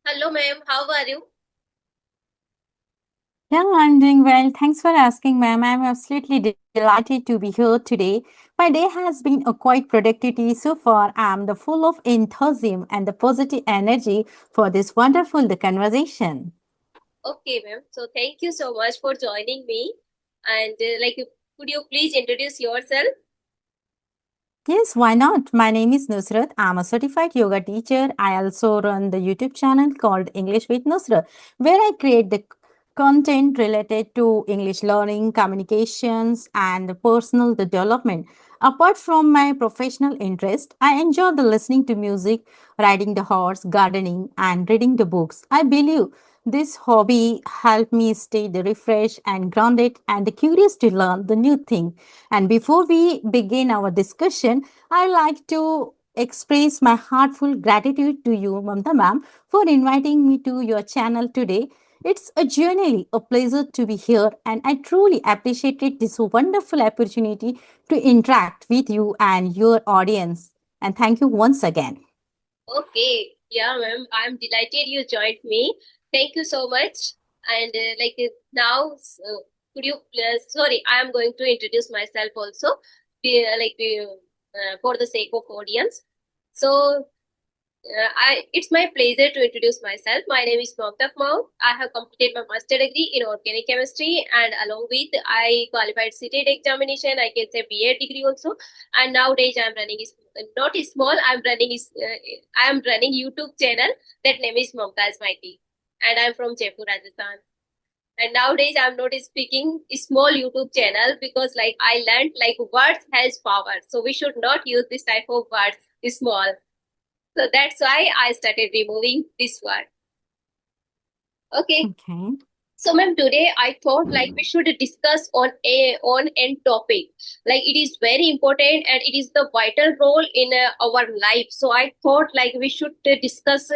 Hello, ma'am. How are you? Yeah, I'm doing well. Thanks for asking, ma'am. I'm absolutely delighted to be here today. My day has been a quite productivity so far. I'm the full of enthusiasm and the positive energy for this wonderful conversation. Okay, ma'am. So thank you so much for joining me. And could you please introduce yourself? Yes, why not? My name is Nusrat. I'm a certified yoga teacher. I also run the YouTube channel called English with Nusrat, where I create the content related to English learning, communications, and personal development. Apart from my professional interest, I enjoy the listening to music, riding the horse, gardening, and reading the books. I believe this hobby helped me stay the refreshed and grounded and curious to learn the new thing. And before we begin our discussion, I like to express my heartfelt gratitude to you, Mamta ma'am, for inviting me to your channel today. It's a genuinely a pleasure to be here, and I truly appreciated this wonderful opportunity to interact with you and your audience. And thank you once again. Okay. Yeah, ma'am. I'm delighted you joined me. Thank you so much. And now, could you, sorry, I'm going to introduce myself also, for the sake of audience. So, it's my pleasure to introduce myself. My name is Mamta Maud. I have completed my master degree in organic chemistry, and along with I qualified CTET examination. I can say BA degree also. And nowadays I'm running is not is small. I am running YouTube channel. That name is Mamta's Mighty, and I'm from Jaipur, Rajasthan. And nowadays I'm not speaking a small YouTube channel because like I learned like words has power. So we should not use this type of words small. So that's why I started removing this word. Okay. Okay. So ma'am, today I thought like we should discuss on an topic. Like it is very important and it is the vital role in our life. So I thought like we should discuss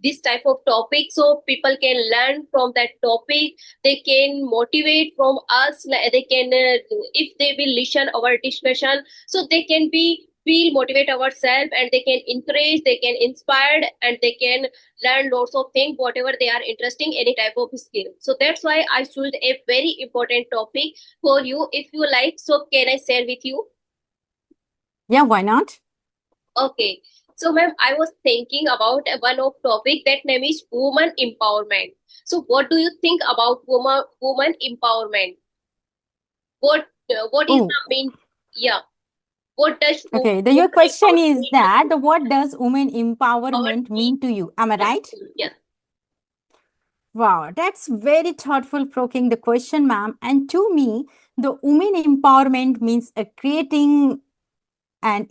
this type of topic so people can learn from that topic. They can motivate from us. Like they can if they will listen our discussion, so they can be feel motivate ourselves and they can encourage, they can inspire, and they can learn lots of things whatever they are interesting any type of skill. So that's why I choose a very important topic for you. If you like, so can I share with you? Yeah, why not? Okay. So ma'am, I was thinking about one of topic that name is woman empowerment. So what do you think about woman empowerment? What is Oh, the main, yeah, what does okay. Your woman question empowerment is mean to that you? what does women Our empowerment team, mean to you? Am I yes, right? yes. Wow, that's very thoughtful provoking the question, ma'am. And to me, the women empowerment means creating an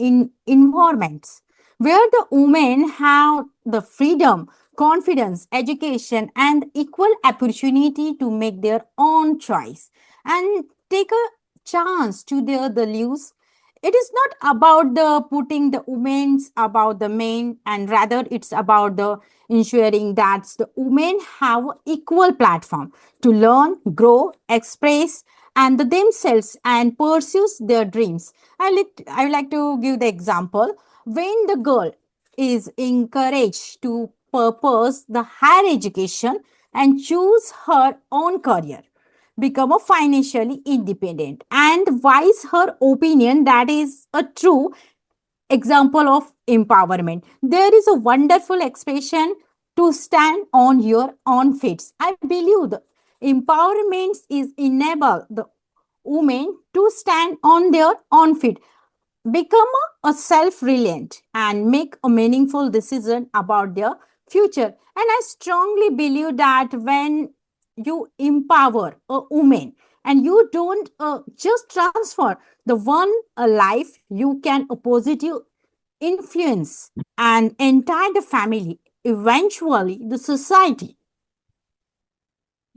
environments where the women have the freedom, confidence, education, and equal opportunity to make their own choice and take a chance to their the lives. It is not about the putting the women's about the men, and rather it's about the ensuring that the women have equal platform to learn, grow, express and themselves and pursues their dreams. I would like to give the example. When the girl is encouraged to purpose the higher education and choose her own career, become a financially independent and voice her opinion, that is a true example of empowerment. There is a wonderful expression to stand on your own feet. I believe the empowerment is enable the women to stand on their own feet, become a self-reliant and make a meaningful decision about their future. And I strongly believe that when you empower a woman and you don't just transfer the one life, you can a positive influence and entire the family, eventually the society.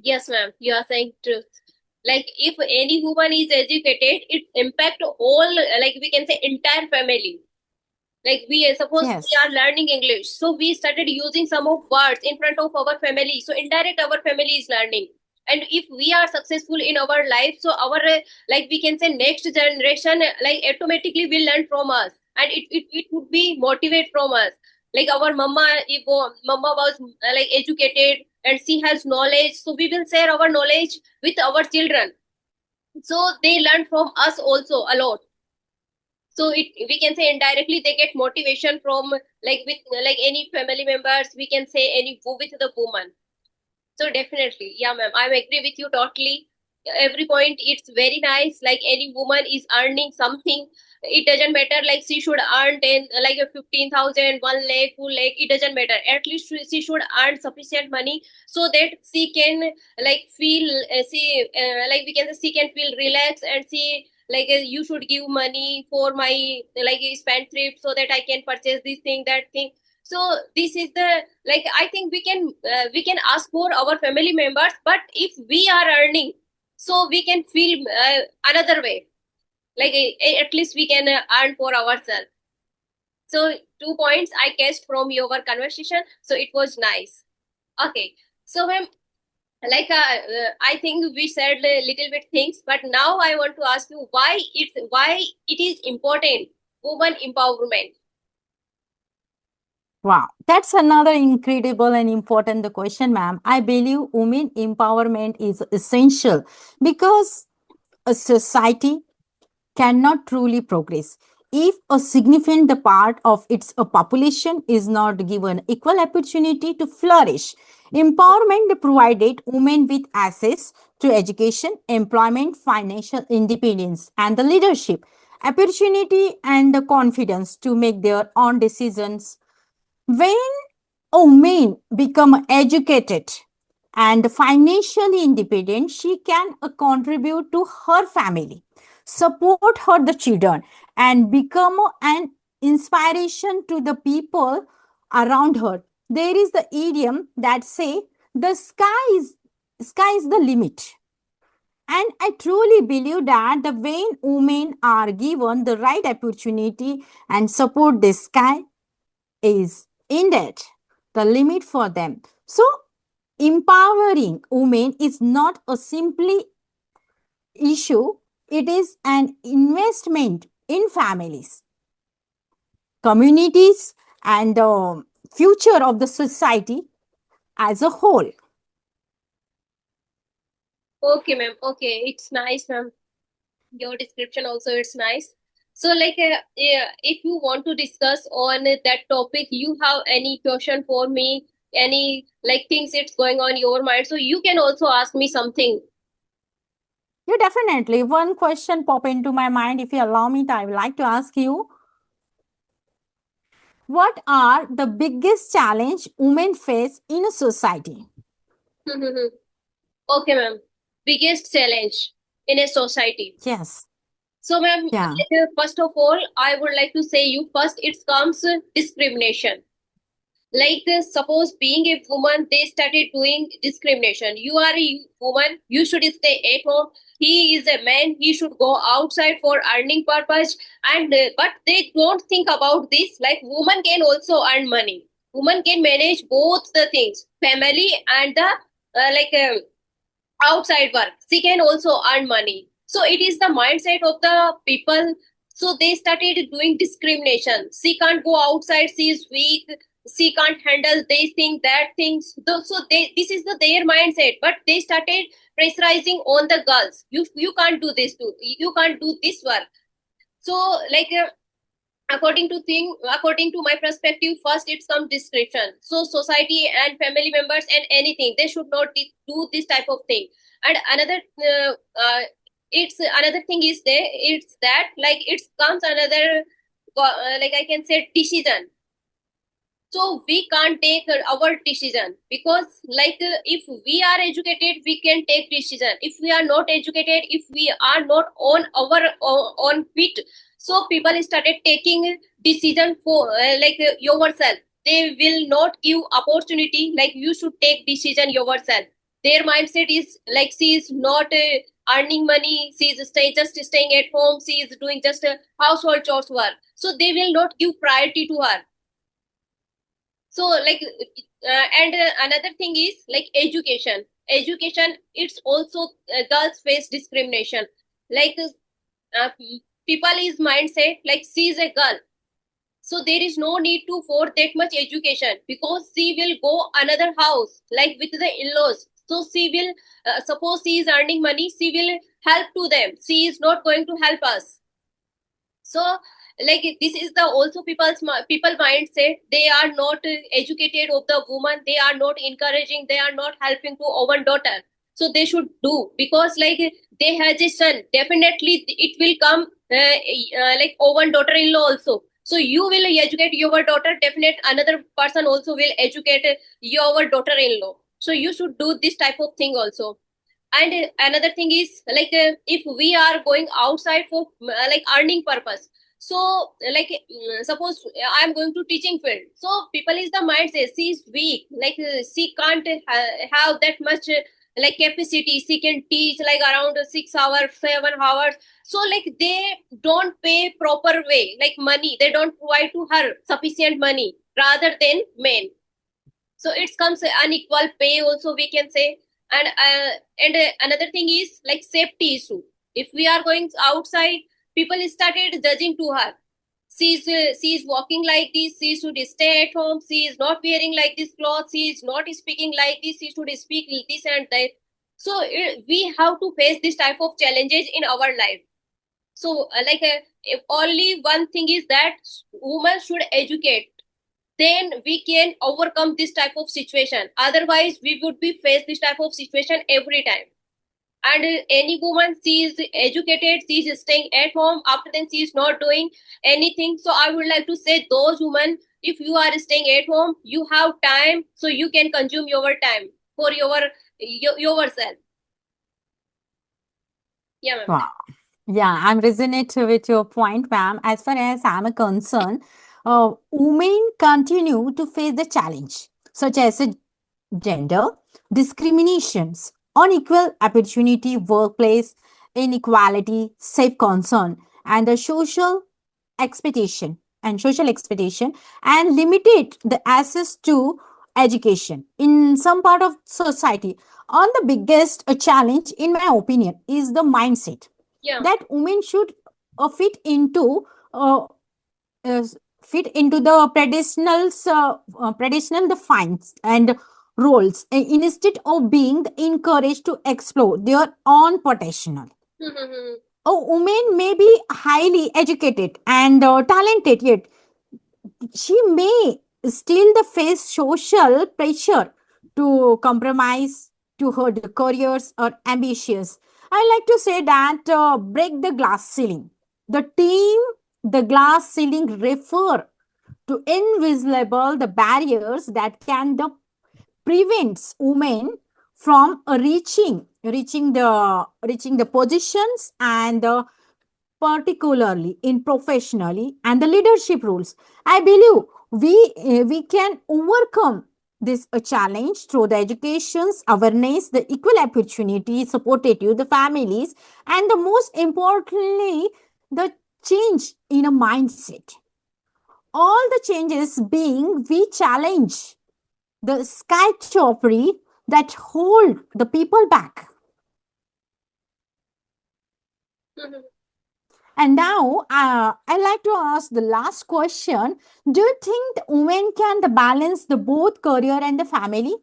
Yes, ma'am, you are saying truth. Like if any woman is educated, it impact all, like we can say entire family. Like we suppose we Yes. are learning English, so we started using some of words in front of our family. So indirect our family is learning. And if we are successful in our life, so our like we can say next generation like automatically will learn from us, and it would be motivate from us. Like our mama, if mama was like educated and she has knowledge, so we will share our knowledge with our children, so they learn from us also a lot. So it, we can say indirectly they get motivation from, like with like any family members, we can say any with the woman. So definitely, yeah, ma'am, I agree with you totally. Every point, it's very nice. Like any woman is earning something. It doesn't matter. Like she should earn 10, like a 15,000, 1 lakh, 2 lakh. It doesn't matter. At least she should earn sufficient money so that she can like feel, like we can say she can feel relaxed, and she like you should give money for my like spendthrift so that I can purchase this thing, that thing. So this is the, like I think we can ask for our family members, but if we are earning, so we can feel another way, like at least we can earn for ourselves. So 2 points I guessed from your conversation, so it was nice. Okay, so ma'am, like I think we said a little bit things, but now I want to ask you why it is important, woman empowerment. Wow, that's another incredible and important question, ma'am. I believe women empowerment is essential because a society cannot truly progress if a significant part of its population is not given equal opportunity to flourish. Empowerment provided women with access to education, employment, financial independence, and the leadership, opportunity, and the confidence to make their own decisions. When women become educated and financially independent, she can contribute to her family, support her the children, and become an inspiration to the people around her. There is the idiom that say the sky is the limit. And I truly believe that the when women are given the right opportunity and support, the sky is indeed the limit for them. So empowering women is not a simply issue, it is an investment in families, communities, and the future of the society as a whole. Okay, ma'am. Okay, it's nice, ma'am. Your description also, it's nice. So like yeah, if you want to discuss on that topic, you have any question for me, any like things it's going on your mind, so you can also ask me something. Yeah, definitely. One question pop into my mind. If you allow me, I would like to ask you, what are the biggest challenge women face in a society? Okay, ma'am. Biggest challenge in a society. Yes. So ma'am, Yeah. first of all, I would like to say you first, it comes discrimination. Like suppose being a woman, they started doing discrimination. You are a woman, you should stay at home. He is a man, he should go outside for earning purpose. And but they don't think about this, like woman can also earn money. Woman can manage both the things, family and the like outside work. She can also earn money. So it is the mindset of the people. So they started doing discrimination. She can't go outside, she is weak, she can't handle these things, that things. So they, this is their mindset, but they started pressurizing on the girls. You can't do this too, you can't do this work. So like according to my perspective, first it's some description. So society and family members and anything, they should not do this type of thing. And another it's another thing is there, it's that like it comes another like I can say decision. So we can't take our decision, because like if we are educated we can take decision. If we are not educated, if we are not on our on feet, so people started taking decision for yourself. They will not give opportunity, like you should take decision yourself. Their mindset is like she is not earning money, she is just staying at home, she is doing just household chores work, so they will not give priority to her. So like and another thing is like education, it's also girls face discrimination. Like people is mindset like she is a girl, So there is no need to for that much education, because she will go another house like with the in-laws. So she will suppose she is earning money, she will help to them, she is not going to help us. So like this is the also people mindset. They are not educated of the woman, they are not encouraging, they are not helping to own daughter. So they should do, because like they has a son, definitely it will come like own daughter-in-law also. So you will educate your daughter, definite another person also will educate your daughter-in-law. So you should do this type of thing also. And another thing is like if we are going outside for like earning purpose. So like suppose I am going to teaching field, so people is the mind says she is weak, like she can't have that much like capacity, she can teach like around 6 hours 7 hours. So like they don't pay proper way, like money they don't provide to her sufficient money rather than men. So it comes unequal pay also, we can say. And another thing is like safety issue. If we are going outside, people started judging to her. She is walking like this, she should stay at home, she is not wearing like this clothes, she is not speaking like this, she should speak this and that. So we have to face this type of challenges in our life. So like if only one thing is that women should educate, then we can overcome this type of situation. Otherwise we would be face this type of situation every time. And any woman, she is educated, she is staying at home, after then she is not doing anything. So I would like to say those women, if you are staying at home, you have time, so you can consume your time for yourself. Yeah, ma'am. Wow. Yeah, I'm resonate with your point, ma'am. As far as I'm concerned, women continue to face the challenge, such as gender discriminations, unequal opportunity, workplace inequality, safe concern, and the social expectation, and limited the access to education in some part of society. On the biggest challenge, in my opinion, is the mindset Yeah. that women should fit into uh, uh, the traditional defines and roles, instead of being encouraged to explore their own potential. A woman may be highly educated and talented, yet she may still the face social pressure to compromise to her careers or ambitious. I like to say that break the glass ceiling. The glass ceiling refer to invisible the barriers that can the prevents women from reaching the positions and particularly in professionally and the leadership roles. I believe we can overcome this challenge through the educations, awareness, the equal opportunity, supportive, the families, and the most importantly, the change in a mindset. All the changes being we challenge the sky choppery that hold the people back. And now I like to ask the last question. Do you think the women can the balance the both career and the family?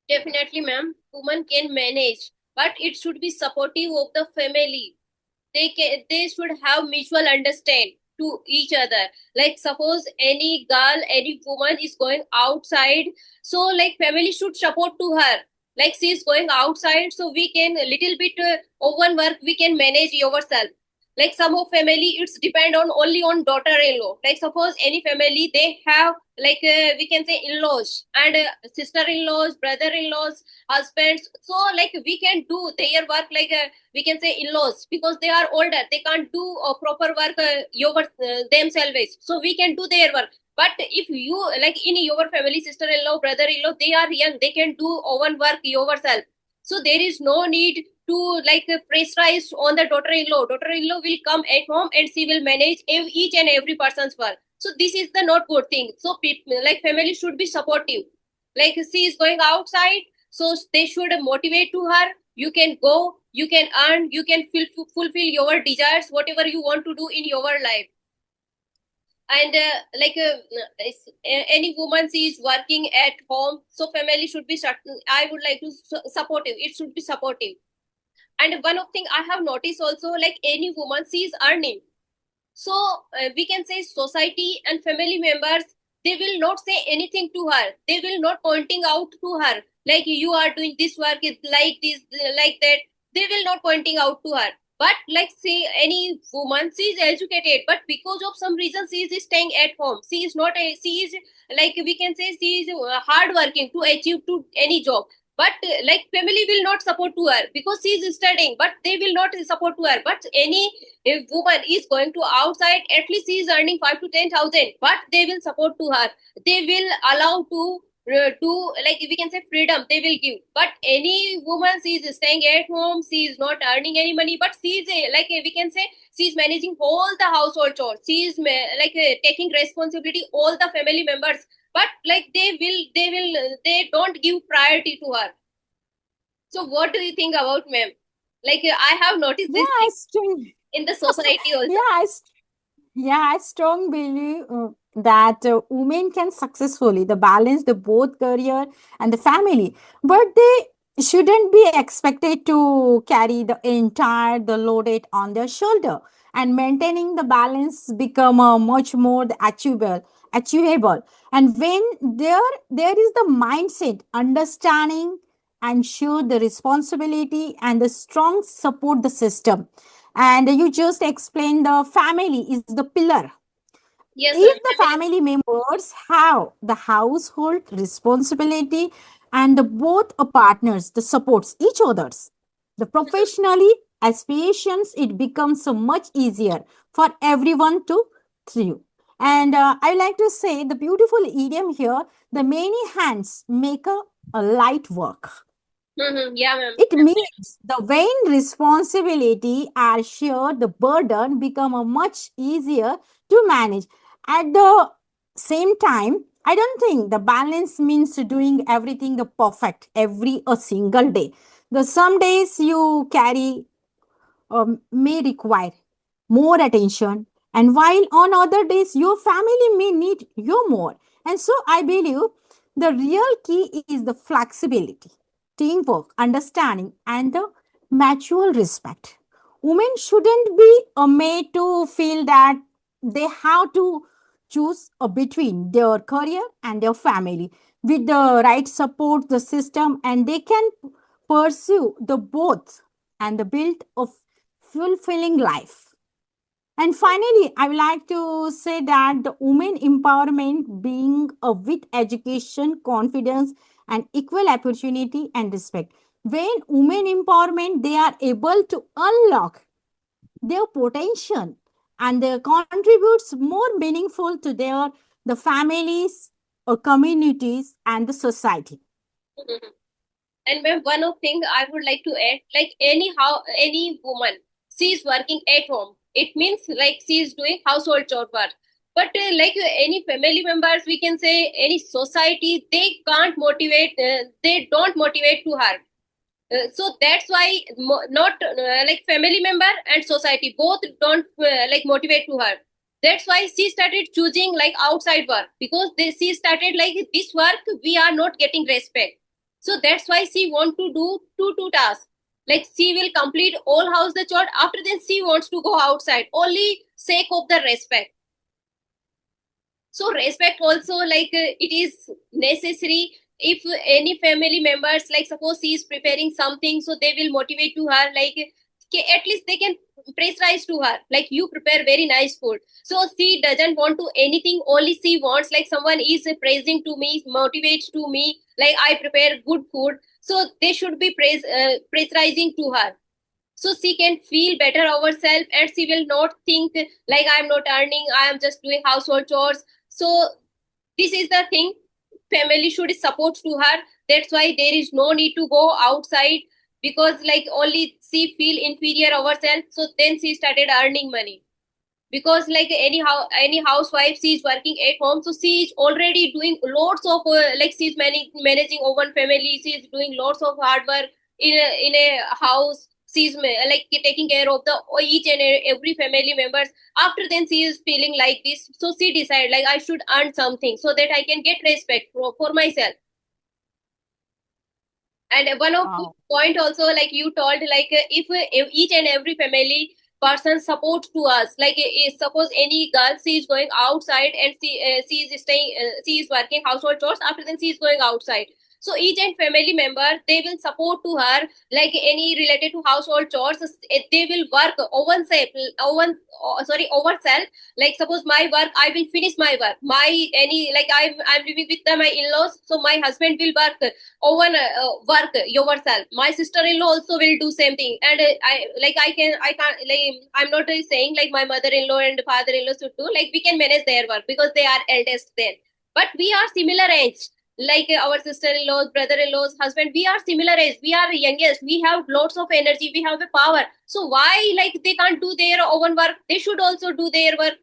Definitely, ma'am. Women can manage, but it should be supportive of the family. They should have mutual understand to each other. Like suppose any girl, any woman is going outside, so like family should support to her. Like she is going outside, so we can a little bit own work we can manage yourself. Like some of family, it's depend on only on daughter-in-law. Like suppose any family they have like we can say in-laws and sister-in-laws, brother-in-laws, husbands. So like we can do their work like we can say in-laws, because they are older, they can't do proper work themselves, so we can do their work. But if you like in your family, sister-in-law, brother-in-law, they are young, they can do own work yourself. So there is no need to like pressurize on the daughter-in-law will come at home and she will manage each and every person's work. So this is the not good thing. So people like family should be supportive. Like she is going outside, so they should motivate to her, you can go, you can earn, you can fulfill your desires, whatever you want to do in your life. And any woman she is working at home, so family should be certain. I would like to supportive. It should be supportive. And one of thing I have noticed also, like any woman she is earning, so we can say society and family members, they will not say anything to her. They will not pointing out to her like you are doing this work is like this, like that. They will not pointing out to her. But like say any woman, she is educated, but because of some reason she is staying at home. She is not a. She is like we can say she is hard working to achieve to any job. But like family will not support to her because she is studying, but they will not support to her. But any if woman is going to outside, at least she is earning 5 to 10,000, but they will support to her. They will allow to like we can say freedom they will give. But any woman she is staying at home, she is not earning any money, but she is like we can say she is managing all the household chores. She is taking responsibility all the family members. But like they don't give priority to her. So what do you think about ma'am? Like I have noticed Yeah, this I thing still, in the society yeah, also. yeah, I strong believe that women can successfully the balance the both career and the family, but they shouldn't be expected to carry the entire the loaded on their shoulder. And maintaining the balance become much more achievable. And when there is the mindset, understanding, and share the responsibility and the strong support the system. And you just explained the family is the pillar. Yes, ma'am. If the family members have the household responsibility and the both partners the supports each others, the professionally aspirations, it becomes so much easier for everyone to thrive. And I like to say the beautiful idiom here: the many hands make a light work. Yeah, ma'am. It means the when responsibility are shared, the burden become a much easier to manage. At the same time, I don't think the balance means doing everything the perfect every a single day. The some days you carry may require more attention, and while on other days your family may need you more. And so I believe the real key is the flexibility, teamwork, understanding, and the mutual respect. Women shouldn't be made to feel that they have to choose between their career and their family. With the right support the system, and they can pursue the both and the build of fulfilling life. And finally, I would like to say that the women empowerment being with education, confidence, and equal opportunity and respect. When women empowerment, they are able to unlock their potential and they contributes more meaningful to their the families or communities and the society. Mhm. And ma'am, one of thing I would like to add, like anyhow, any woman, she is working at home. It means like she is doing household chore work. But like any family members, we can say any society, they can't motivate. They don't motivate to her. So that's why not like family member and society both don't like motivate to her. That's why she started choosing like outside work because she started like this work we are not getting respect. So that's why she want to do two tasks. Like she will complete all house the chore. After then she wants to go outside only sake of the respect. So respect also like it is necessary. If any family members like suppose she is preparing something, so they will motivate to her like at least they can pressurize to her like you prepare very nice food. So she doesn't want to anything, only she wants like someone is praising to me, motivates to me like I prepare good food. So they should be pressurizing to her, so she can feel better herself and she will not think like I'm not earning, I am just doing household chores. So this is the thing, family should support to her. That's why there is no need to go outside, because like only she feel inferior herself, so then she started earning money. Because like any housewife, she is working at home, so she is already doing lots of like she's managing over family, she is doing lots of hard work in a house. she's like taking care of the each and every family members. After then she is feeling like this, so she decided like I should earn something so that I can get respect for myself. And one of the Wow. point also, like you told, like if each and every family person support to us, like suppose any girl, she is going outside and she is staying, she is working household chores. After then, she is going outside. So each and family member, they will support to her, like any related to household chores. They will work over self, over like suppose my work, I will finish my work. My any like I'm living with my in-laws, so my husband will work work yourself. My sister-in-law also will do same thing. And I can't like I'm not saying like my mother-in-law and father-in-law should do, like we can manage their work because they are eldest then. But we are similar age, like our sister-in-laws, brother-in-laws, husband, we are similar age, we are youngest, we have lots of energy, we have a power. So why like they can't do their own work? They should also do their work.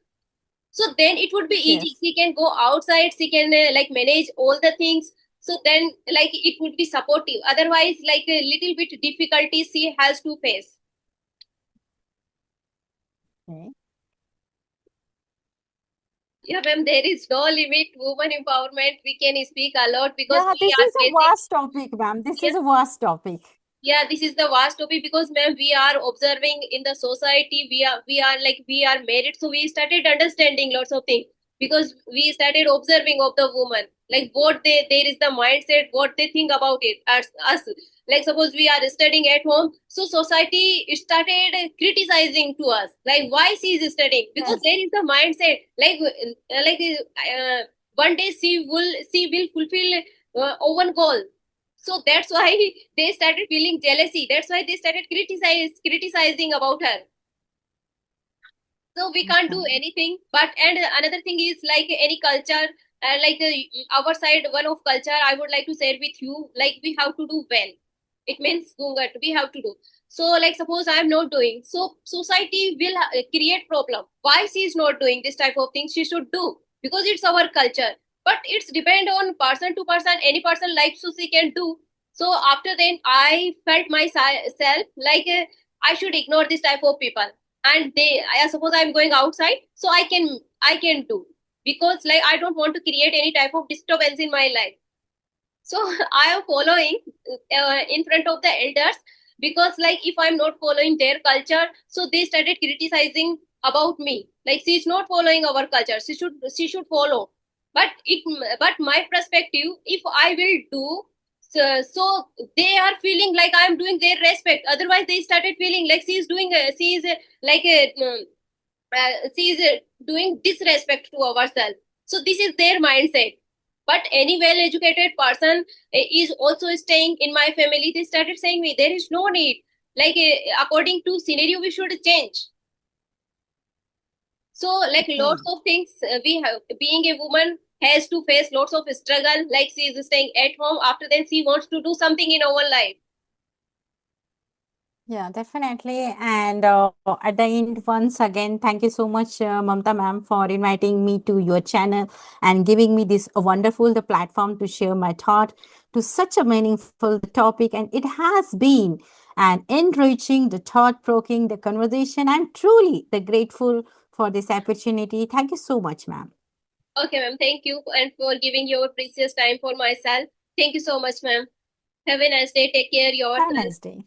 So then it would be easy. Yes. She can go outside, she can like manage all the things. So then like it would be supportive. Otherwise, like a little bit difficulties she has to face. Okay. Yeah, ma'am, there is no limit. Woman empowerment, we can speak a lot because Yeah, we this are is a facing. vast topic, ma'am. This Yeah, is a vast topic. yeah, this is the vast topic because ma'am, we are observing in the society. We are married, so we started understanding lots of things because we started observing of the woman, like what they there is the mindset, what they think about it as us. Like suppose we are studying at home, so society started criticizing to us, like why she is studying, because Yes. there is the mindset one day she will fulfill own goal. So that's why they started feeling jealousy. That's why they started criticizing about her. So we can't do Okay. anything. But and another thing is like any culture, our side, one of culture, I would like to share with you. Like we have to do well. It means gungat. We have to do. So like suppose I am not doing. So society will create problem. Why she is not doing this type of things? She should do because it's our culture. But it's depend on person to person. Any person likes so she can do. So after then, I felt myself like I should ignore this type of people. And I suppose I'm going outside, so I can do, because like I don't want to create any type of disturbance in my life. So I am following in front of the elders, because like if I'm not following their culture, so they started criticizing about me, like she's not following our culture, she should follow. But my perspective, if I will do, so they are feeling like I'm doing their respect. Otherwise they started feeling like she's doing disrespect to ourselves. So this is their mindset. But any well-educated person is also staying in my family. They started saying me, there is no need. Like according to scenario, we should change. So like lots Okay. of things we have. Being a woman has to face lots of struggle. Like she is staying at home. After then, she wants to do something in our life. Yeah, definitely. And at the end, once again, thank you so much, Mamta ma'am, for inviting me to your channel and giving me this wonderful the platform to share my thought to such a meaningful topic. And it has been an enriching, the thought-provoking, the conversation. I'm truly the grateful for this opportunity. Thank you so much, ma'am. Okay, ma'am. Thank you and for giving your precious time for myself. Thank you so much, ma'am. Have a nice day. Take care Have a yourself. nice day.